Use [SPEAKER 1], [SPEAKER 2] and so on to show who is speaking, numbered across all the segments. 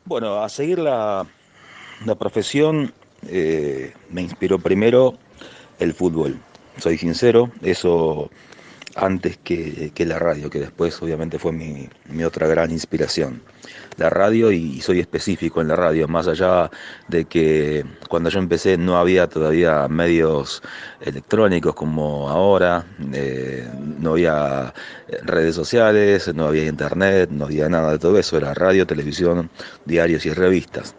[SPEAKER 1] Bueno, a seguir la profesión me inspiró primero el fútbol. Soy sincero, eso antes que la radio, que después obviamente fue mi otra gran inspiración. La radio y soy específico en la radio, más allá de que cuando yo empecé no había todavía medios electrónicos como ahora, no había redes sociales, no había internet, no había nada de todo eso, era radio, televisión, diarios y revistas.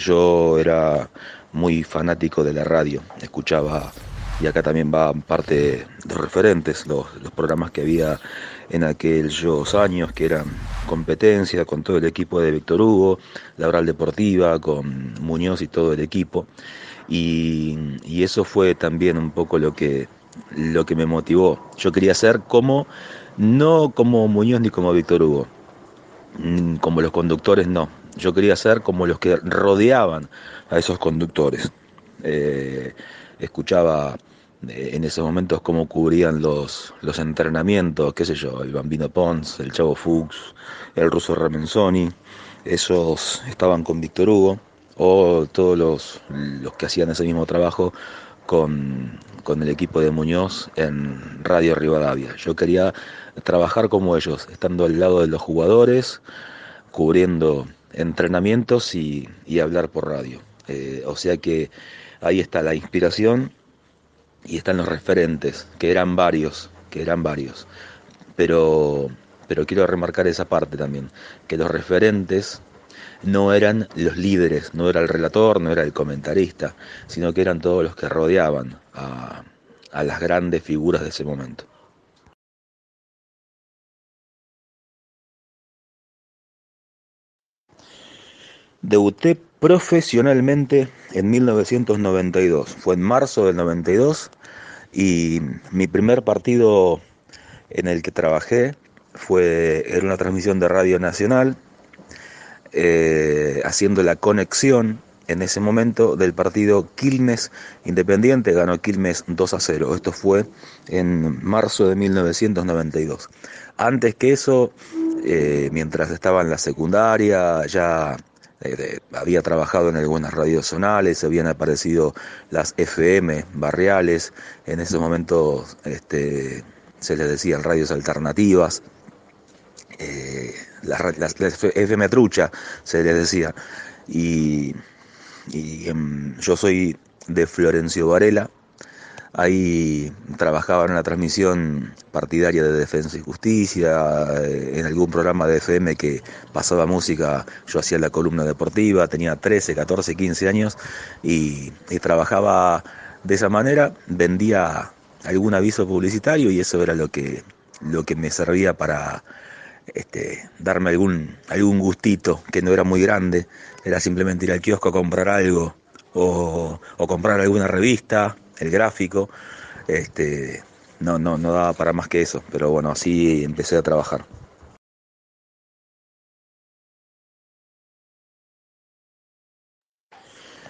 [SPEAKER 1] Yo era muy fanático de la radio, escuchaba, y acá también va parte de los referentes, los programas que había en aquellos años, que eran competencia con todo el equipo de Víctor Hugo, la Oral Deportiva, con Muñoz y todo el equipo. Y eso fue también un poco lo que me motivó. Yo quería ser como, no como Muñoz ni como Víctor Hugo, como los conductores no. Yo quería ser como los que rodeaban a esos conductores. Eh, Escuchaba en esos momentos cómo cubrían los entrenamientos, qué sé yo, el Bambino Pons, el Chavo Fuchs, el ruso Ramenzoni. Esos estaban con Víctor Hugo, o todos los que hacían ese mismo trabajo con el equipo de Muñoz en Radio Rivadavia. Yo quería trabajar como ellos, estando al lado de los jugadores, cubriendo entrenamientos y hablar por radio. O sea que ahí está la inspiración y están los referentes, que eran varios. Pero, pero quiero remarcar esa parte también, que los referentes no eran los líderes, no era el relator, no era el comentarista, sino que eran todos los que rodeaban a las grandes figuras de ese momento. Debuté profesionalmente en 1992, fue en marzo del 92 y mi primer partido en el que trabajé fue en una transmisión de Radio Nacional, haciendo la conexión en ese momento del partido Quilmes Independiente, ganó Quilmes 2-0. Esto fue en marzo de 1992. Antes que eso, mientras estaba en la secundaria, ya había trabajado en algunas radios zonales, habían aparecido las FM barriales, en esos momentos se les decía radios alternativas, las FM Trucha, se les decía. Y, yo soy de Florencio Varela, ahí trabajaba en una transmisión partidaria de Defensa y Justicia, en algún programa de FM que pasaba música, yo hacía la columna deportiva, tenía 13, 14, 15 años y trabajaba de esa manera, vendía algún aviso publicitario y eso era lo que me servía para darme algún gustito que no era muy grande, era simplemente ir al kiosco a comprar algo o comprar alguna revista, el gráfico, no daba para más que eso, pero bueno, así empecé a trabajar.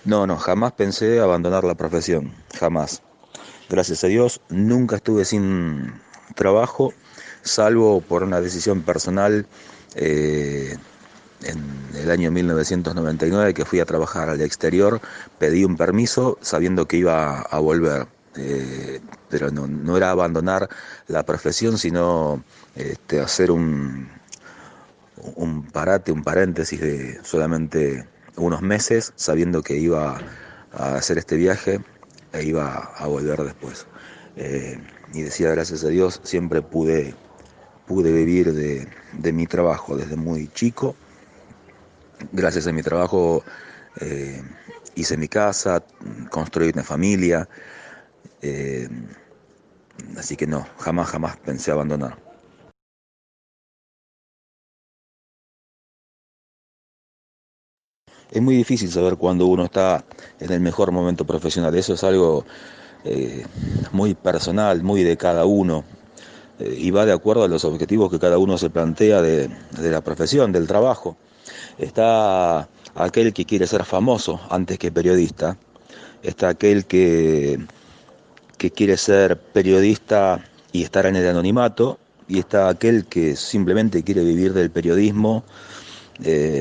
[SPEAKER 1] No, no, jamás pensé abandonar la profesión, jamás. Gracias a Dios, nunca estuve sin trabajo, salvo por una decisión personal eh, en el año 1999 que fui a trabajar al exterior, pedí un permiso sabiendo que iba a volver. Pero no era abandonar la profesión, sino hacer un parate, un paréntesis de solamente unos meses, sabiendo que iba a hacer este viaje e iba a volver después. Eh, y decía, gracias a Dios, siempre pude vivir de mi trabajo desde muy chico. Gracias a mi trabajo eh, hice mi casa, construí una familia, eh, así que no, jamás pensé abandonar. Es muy difícil saber cuándo uno está en el mejor momento profesional. Eso es algo eh, muy personal, muy de cada uno, y va de acuerdo a los objetivos que cada uno se plantea de la profesión, del trabajo. Está aquel que quiere ser famoso antes que periodista. Está aquel que quiere ser periodista y estar en el anonimato. Y está aquel que simplemente quiere vivir del periodismo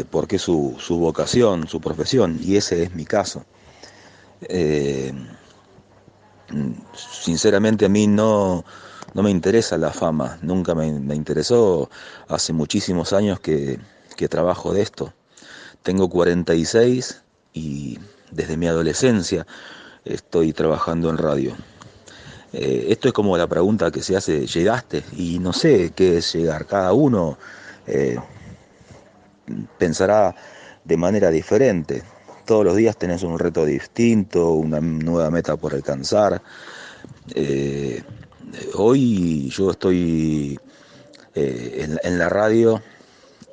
[SPEAKER 1] porque es su vocación, su profesión, y ese es mi caso. Eh, Sinceramente a mí no me interesa la fama, nunca me interesó. Hace muchísimos años que trabajo de esto. Tengo 46 y desde mi adolescencia estoy trabajando en radio. Esto es como la pregunta que se hace, ¿llegaste? Y no sé qué es llegar. Cada uno eh, pensará de manera diferente. Todos los días tenés un reto distinto, una nueva meta por alcanzar. Eh, Hoy yo estoy en la radio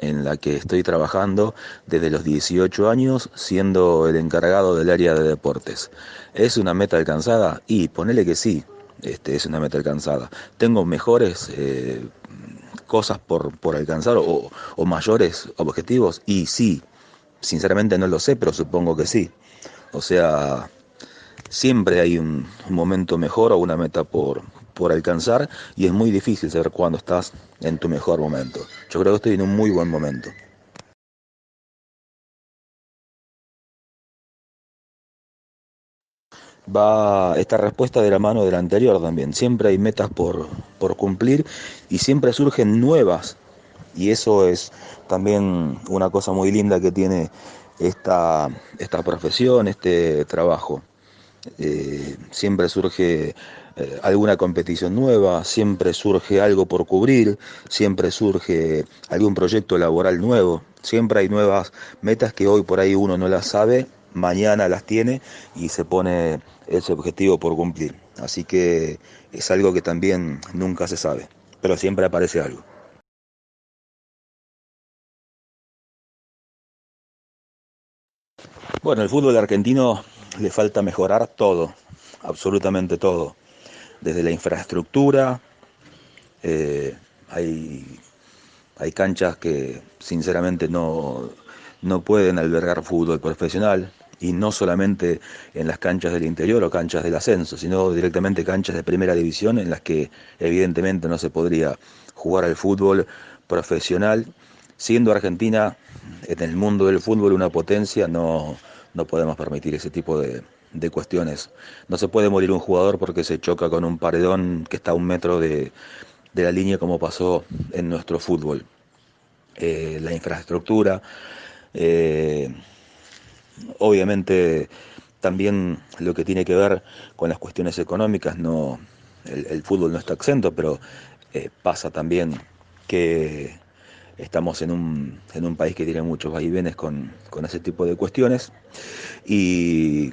[SPEAKER 1] en la que estoy trabajando desde los 18 años, siendo el encargado del área de deportes. ¿Es una meta alcanzada? Y ponele que sí, es una meta alcanzada. ¿Tengo mejores cosas por alcanzar o mayores objetivos? Y sí, sinceramente no lo sé, pero supongo que sí. O sea, siempre hay un momento mejor o una meta por alcanzar y es muy difícil saber cuándo estás en tu mejor momento. Yo creo que estoy en un muy buen momento. Va esta respuesta de la mano de la anterior también. Siempre hay metas por cumplir y siempre surgen nuevas. Y eso es también una cosa muy linda que tiene esta profesión, este trabajo. Siempre surge alguna competición nueva, siempre surge algo por cubrir, siempre surge algún proyecto laboral nuevo, siempre hay nuevas metas que hoy por ahí uno no las sabe, mañana las tiene y se pone ese objetivo por cumplir. Así que es algo que también nunca se sabe, pero siempre aparece algo. Bueno, el fútbol argentino le falta mejorar todo, absolutamente todo, desde la infraestructura. Eh, hay, hay canchas que sinceramente no pueden albergar fútbol profesional y no solamente en las canchas del interior o canchas del ascenso, sino directamente canchas de primera división en las que evidentemente no se podría jugar al fútbol profesional. Siendo Argentina en el mundo del fútbol una potencia, no podemos permitir ese tipo de cuestiones. No se puede morir un jugador porque se choca con un paredón que está a 1 metro de la línea como pasó en nuestro fútbol. La infraestructura, eh, obviamente también lo que tiene que ver con las cuestiones económicas, no, el fútbol no está exento, pero pasa también que estamos en un país que tiene muchos vaivenes con ese tipo de cuestiones y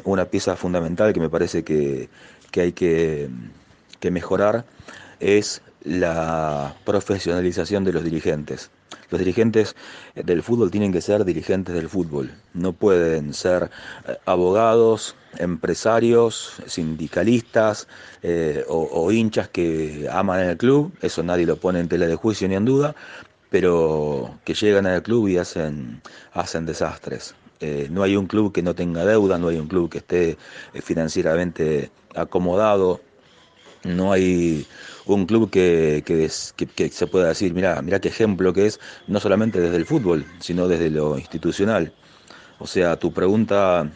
[SPEAKER 1] una pieza fundamental que me parece que hay que mejorar es la profesionalización de los dirigentes. Los dirigentes del fútbol tienen que ser dirigentes del fútbol, no pueden ser abogados, empresarios, sindicalistas o hinchas que aman el club, eso nadie lo pone en tela de juicio ni en duda, pero que llegan al club y hacen desastres. No hay un club que no tenga deuda, no hay un club que esté financieramente acomodado, no hay un club que se pueda decir, mira qué ejemplo que es, no solamente desde el fútbol, sino desde lo institucional. O sea, tu pregunta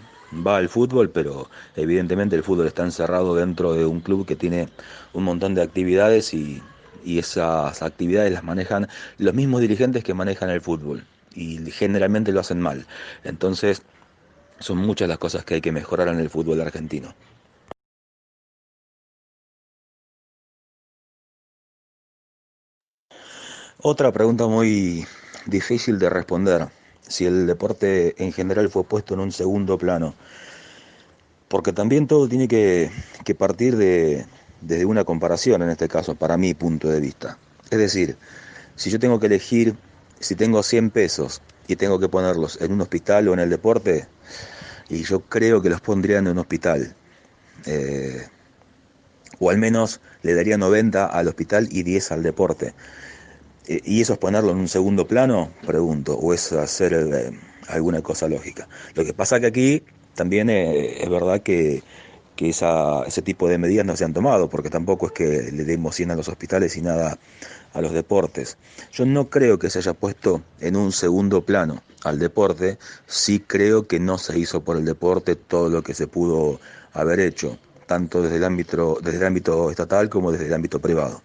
[SPEAKER 1] va al fútbol, pero evidentemente el fútbol está encerrado dentro de un club que tiene un montón de actividades y esas actividades las manejan los mismos dirigentes que manejan el fútbol y generalmente lo hacen mal. Entonces, son muchas las cosas que hay que mejorar en el fútbol argentino. Otra pregunta muy difícil de responder, si el deporte en general fue puesto en un segundo plano, porque también todo tiene que partir desde una comparación, en este caso, para mi punto de vista. Es decir, si yo tengo que elegir, si tengo 100 pesos y tengo que ponerlos en un hospital o en el deporte, y yo creo que los pondría en un hospital, eh, o al menos le daría 90 al hospital y 10 al deporte. ¿Y eso es ponerlo en un segundo plano? Pregunto, ¿o es hacer alguna cosa lógica? Lo que pasa que aquí también es verdad que ese tipo de medidas no se han tomado, porque tampoco es que le demos 100 a los hospitales y nada a los deportes. Yo no creo que se haya puesto en un segundo plano al deporte, sí creo que no se hizo por el deporte todo lo que se pudo haber hecho, tanto desde el ámbito estatal como desde el ámbito privado.